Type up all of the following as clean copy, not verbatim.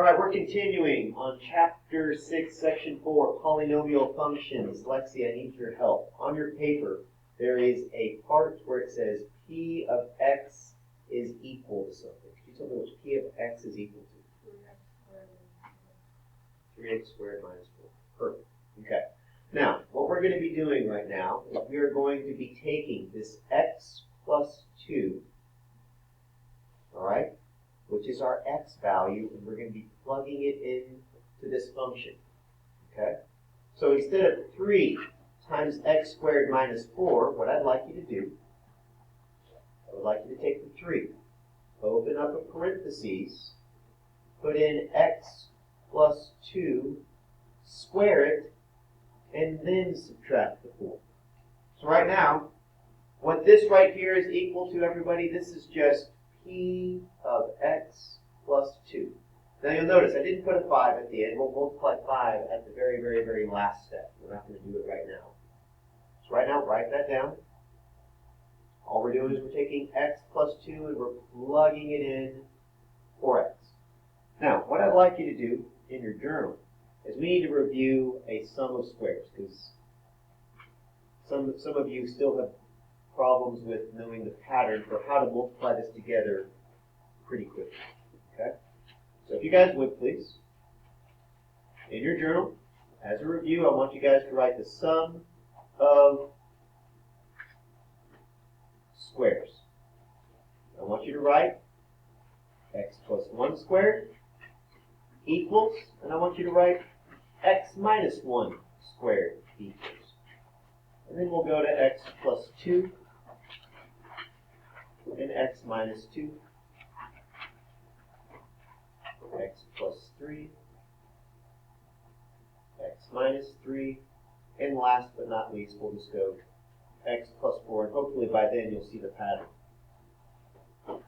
All right, we're continuing on Chapter 6, Section 4, Polynomial Functions. Lexi, I need your help. On your paper, there is a part where it says P of x is equal to something. Could you tell me what P of x is equal to? 3x squared minus 4. Perfect. Okay. Now, what we're going to be doing right now is we are going to be taking this x plus 2, all right, which is our x value, and we're going to be plugging it into this function, okay? So instead of 3 times x squared minus 4, what I'd like you to do, I would like you to take the 3, open up a parentheses, put in x plus 2, square it, and then subtract the 4. So right now, what this right here is equal to, everybody, this is just P of x plus 2. Now you'll notice I didn't put a 5 at the end. We'll multiply 5 at the very, very, very last step. We're not going to do it right now. So right now, write that down. All we're doing is we're taking x plus 2 and we're plugging it in for x. Now, what I'd like you to do in your journal is we need to review a sum of squares, because some of you still have problems with knowing the pattern for how to multiply this together pretty quickly. Okay? So if you guys would please, in your journal, as a review, I want you guys to write the sum of squares. I want you to write x plus 1 squared equals, and I want you to write x minus 1 squared equals. And then we'll go to x plus 2 and x minus 2, x plus 3, x minus 3, and last but not least, we'll just go x plus 4, and hopefully by then you'll see the pattern. So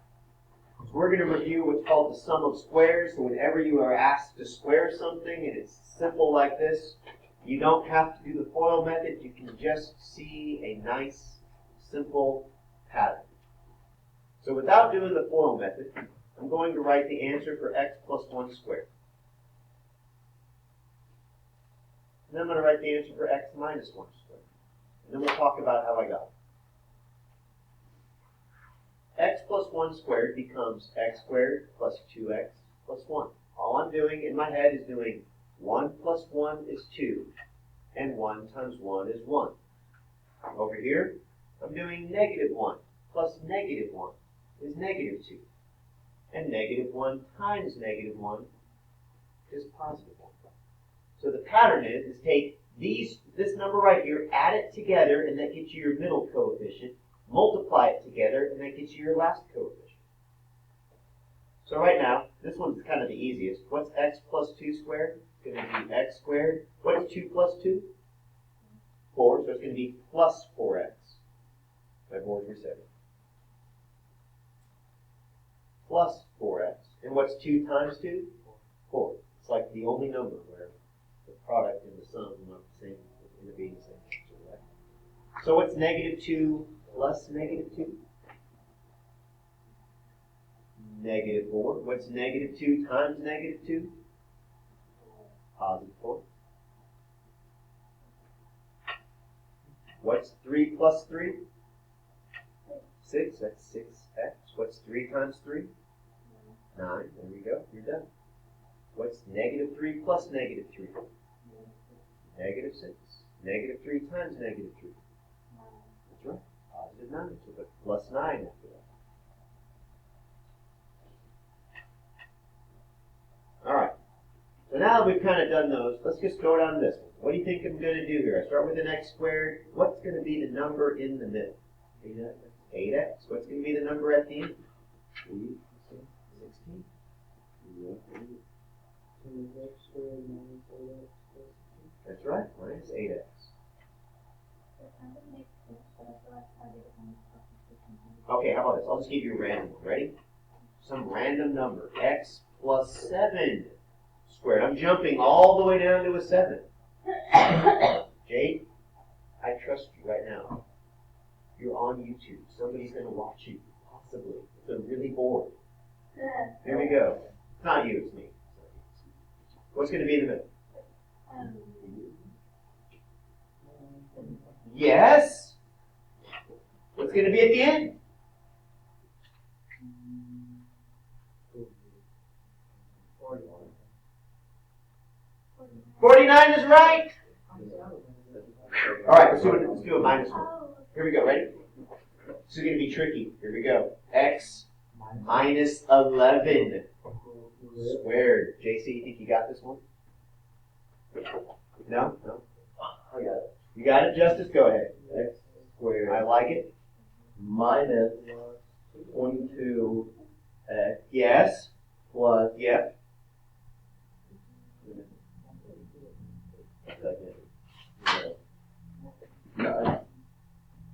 we're going to review what's called the sum of squares. So whenever you are asked to square something and it's simple like this, you don't have to do the FOIL method. You can just see a nice, simple pattern. So without doing the FOIL method, I'm going to write the answer for x plus 1 squared. And then I'm going to write the answer for x minus 1 squared. And then we'll talk about how I got it. X plus 1 squared becomes x squared plus 2x plus 1. All I'm doing in my head is doing 1 plus 1 is 2, and 1 times 1 is 1. Over here, I'm doing negative 1 plus negative 1 is negative 2. And negative 1 times negative 1 is positive 1. So the pattern is take this number right here, add it together, and that gets you your middle coefficient. Multiply it together, and that gets you your last coefficient. So right now, this one's kind of the easiest. What's x plus 2 squared? It's going to be x squared. What's 2 plus 2? 4. So it's going to be plus 4x. My boards were 7. Plus 4x. And what's 2 times 2? 4. It's like the only number where the product and the sum are not the same, end up being the same answer, right? So what's negative 2 plus negative 2? Negative 4. What's negative 2 times negative 2? Positive 4. What's 3 plus 3? 6. That's 6x. What's 3 times 3? 9. There we go. You're done. What's negative 3 plus negative 3? Negative 6. Negative 3 times negative 3? That's right. Positive 9. So put plus 9 after that. All right. So now that we've kind of done those, let's just go down this one. What do you think I'm going to do here? I start with an x squared. What's going to be the number in the middle? 8x. What's going to be the number at the end? 16. That's right, minus 8x. Okay, how about this? I'll just give you a random one. Ready? Some random number. X plus 7 squared. I'm jumping all the way down to a 7. Jade, I trust you right now. You're on YouTube. Somebody's going to watch you, possibly. If they're really bored. There we go. It's not you, it's me. What's going to be in the middle? Yes. What's going to be at the end? $49 is right. All right, let's do a minus one. Here we go. Ready? This is going to be tricky. Here we go. X minus 11 squared. JC, you think you got this one? No? No? I got it. You got it, Justice? Go ahead. X squared I like it. minus 22x Yes. plus Yep.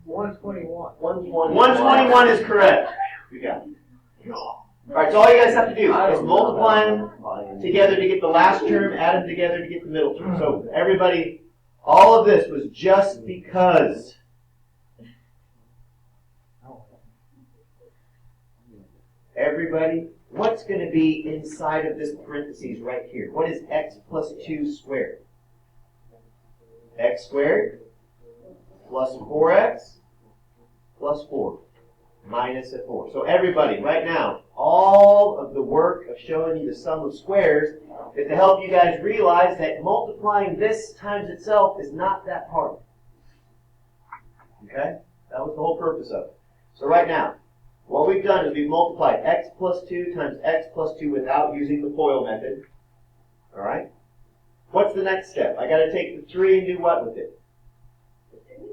121. 121 is correct. You got it. All right, so all you guys have to do is multiply them together to get the last term, add them together to get the middle term. So everybody, all of this was just because. Everybody, what's going to be inside of this parentheses right here? What is x plus 2 squared? X squared plus 4x plus 4 minus a 4. So everybody, right now, all of the work of showing you the sum of squares is to help you guys realize that multiplying this times itself is not that hard. Okay? That was the whole purpose of it. So right now, what we've done is we've multiplied x plus 2 times x plus 2 without using the FOIL method. All right? What's the next step? I got to take the 3 and do what with it?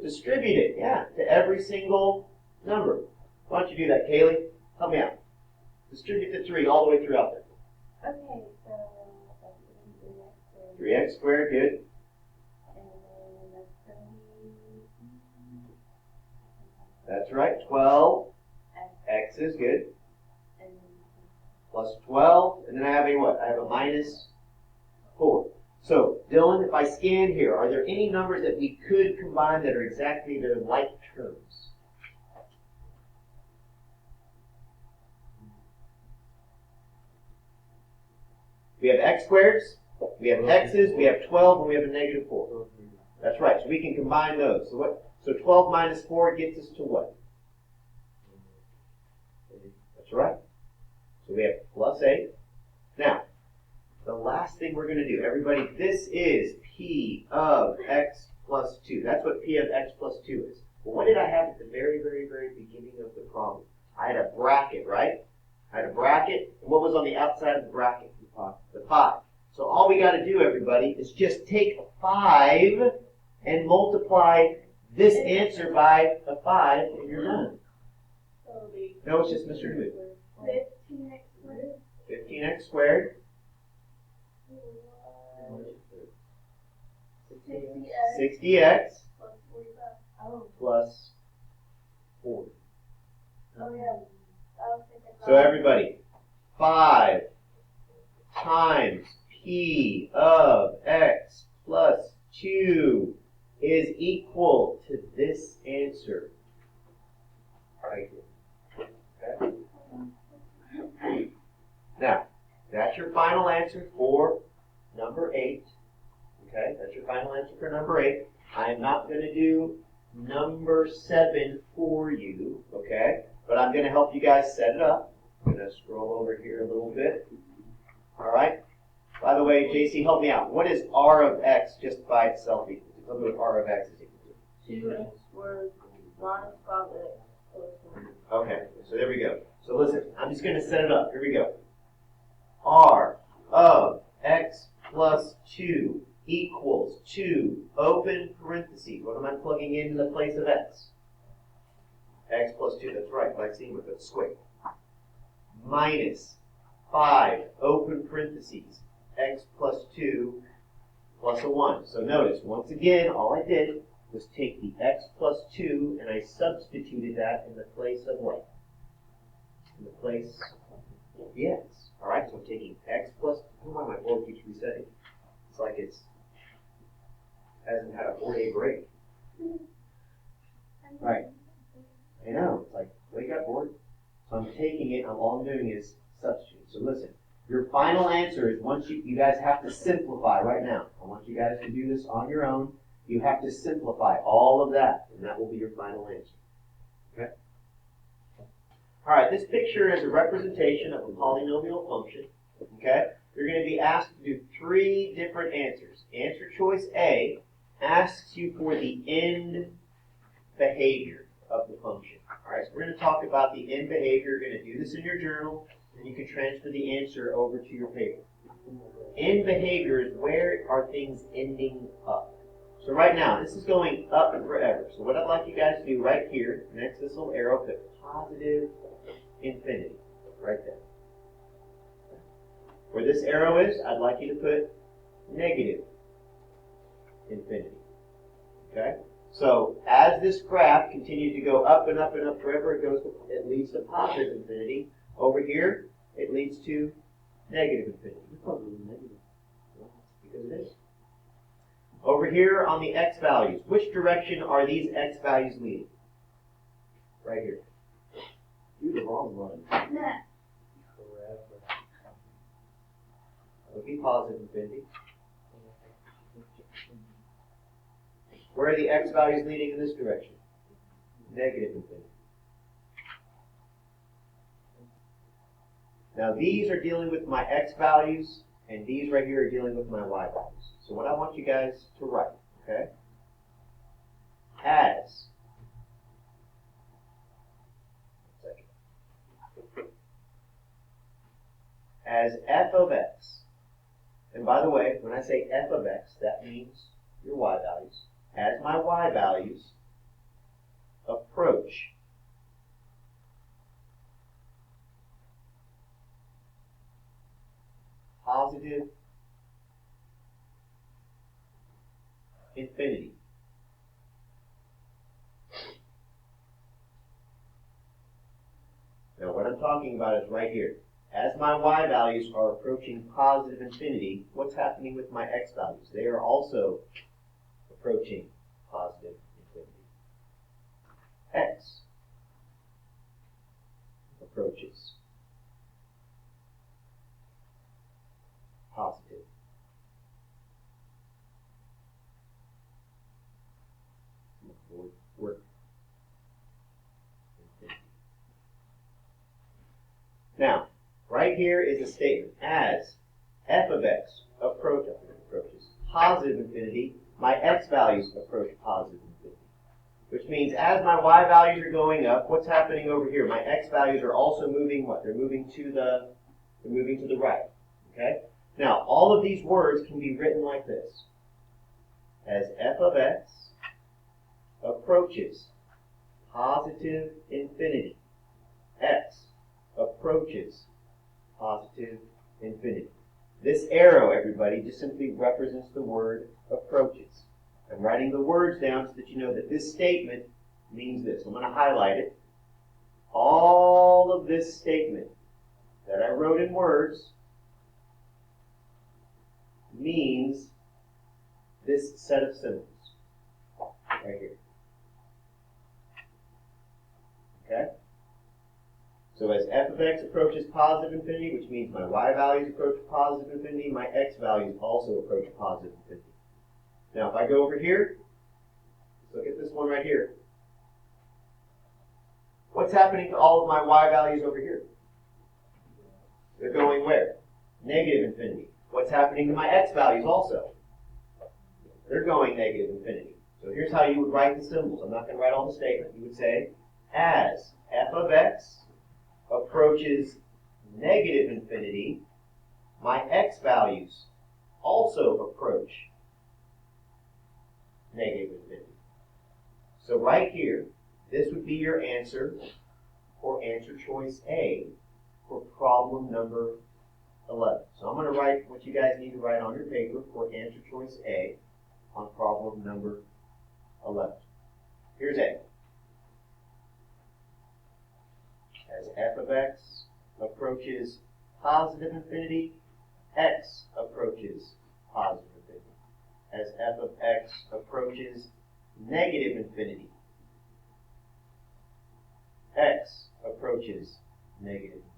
Distribute it, yeah, to every single number. Why don't you do that, Kaylee? Help me out. Distribute the 3 all the way throughout there. Okay, so 3x squared, good. and that's going to That's right, 12. X is good. Plus 12, and then I have a what? I have a minus 4. So, Dylan, if I scan here, are there any numbers that we could combine that are exactly their like terms? We have x squares, we have x's, we have 12, and we have a negative 4. That's right, so we can combine those. So what? So 12 minus 4 gets us to what? That's right. So we have plus 8. Now, the last thing we're going to do, everybody, this is P of x plus 2. That's what P of x plus 2 is. Well, what did I have at the very, very, very beginning of the problem? I had a bracket, right? I had a bracket, and what was on the outside of the bracket? The 5. So all we got to do, everybody, is just take a 5 and multiply this answer by a 5, and you're done. No, it's just Mr. Newman. 15x squared. 15x squared. 60x Plus 45. Oh. plus 40. Oh, yeah. So everybody, 5 times P of x plus 2 is equal to this answer right here. Okay? Now, that's your final answer for number 8. Okay, that's your final answer for number 8. I am not going to do number 7 for you, okay? But I'm going to help you guys set it up. I'm going to scroll over here a little bit. All right? By the way, JC, help me out. What is r of x just by itself equal to? Tell me what r of x is equal to. 2x squared minus 5x plus 1. Okay, so there we go. So listen, I'm just going to set it up. Here we go. R of x plus 2 equals 2, open parentheses. What am I plugging into the place of x? X plus 2, that's right, like seeing with a square. Minus 5, open parentheses. X plus 2 plus a 1. So notice, once again, all I did was take the x plus 2 and I substituted that in the place of what? In the place of the x. Alright, so I'm taking x plus, I don't know why my board keeps resetting. It's like it's hasn't had a 4-day break. Right. I know, it's like, wake up, board. So I'm taking it, all I'm doing is substituting. So listen, Your final answer is once you guys have to simplify right now. I want you guys to do this on your own. You have to simplify all of that, and that will be your final answer. Okay? All right, this picture is a representation of a polynomial function. Okay? You're going to be asked to do 3 different answers. Answer choice A asks you for the end behavior of the function. All right, so we're going to talk about the end behavior. You're going to do this in your journal, and you can transfer the answer over to your paper. End behavior is where are things ending up. So right now, this is going up forever. So what I'd like you guys to do right here, next to this little arrow, put positive infinity right there. Where this arrow is, I'd like you to put negative infinity. Okay? So as this graph continues to go up and up and up forever, it leads to positive infinity. Over here, it leads to negative infinity. Because it is. Over here on the x values, which direction are these x values leading? Right here. Do the wrong one. That would be positive infinity. Where are the x values leading in this direction? Negative infinity. Now these are dealing with my x values, and these right here are dealing with my y values. So what I want you guys to write, okay? As f of x, and by the way, when I say f of x, that means your y values. As my y values approach positive infinity, now what I'm talking about is right here. As my y values are approaching positive infinity, what's happening with my x values? They are also approaching positive infinity. X approaches positive infinity. Now, right here is a statement. As f of x approaches positive infinity, my x values approach positive infinity. Which means as my y values are going up, what's happening over here? My x values are also moving what? They're moving to the right. Okay? Now, all of these words can be written like this. As f of x approaches positive infinity, x approaches positive infinity. This arrow, everybody, just simply represents the word approaches. I'm writing the words down so that you know that this statement means this. I'm going to highlight it. All of this statement that I wrote in words means this set of symbols right here. Okay? So as f of x approaches positive infinity, which means my y values approach positive infinity, my x values also approach positive infinity. Now if I go over here, let's look at this one right here. What's happening to all of my y values over here? They're going where? Negative infinity. What's happening to my x values also? They're going negative infinity. So here's how you would write the symbols. I'm not going to write all the statement. You would say, as f of x approaches negative infinity, my x values also approach negative infinity. So right here, this would be your answer for answer choice A for problem number 11. So I'm going to write what you guys need to write on your paper for answer choice A on problem number 11. Here's A. As f of x approaches positive infinity, x approaches positive infinity. As f of x approaches negative infinity, x approaches negative infinity.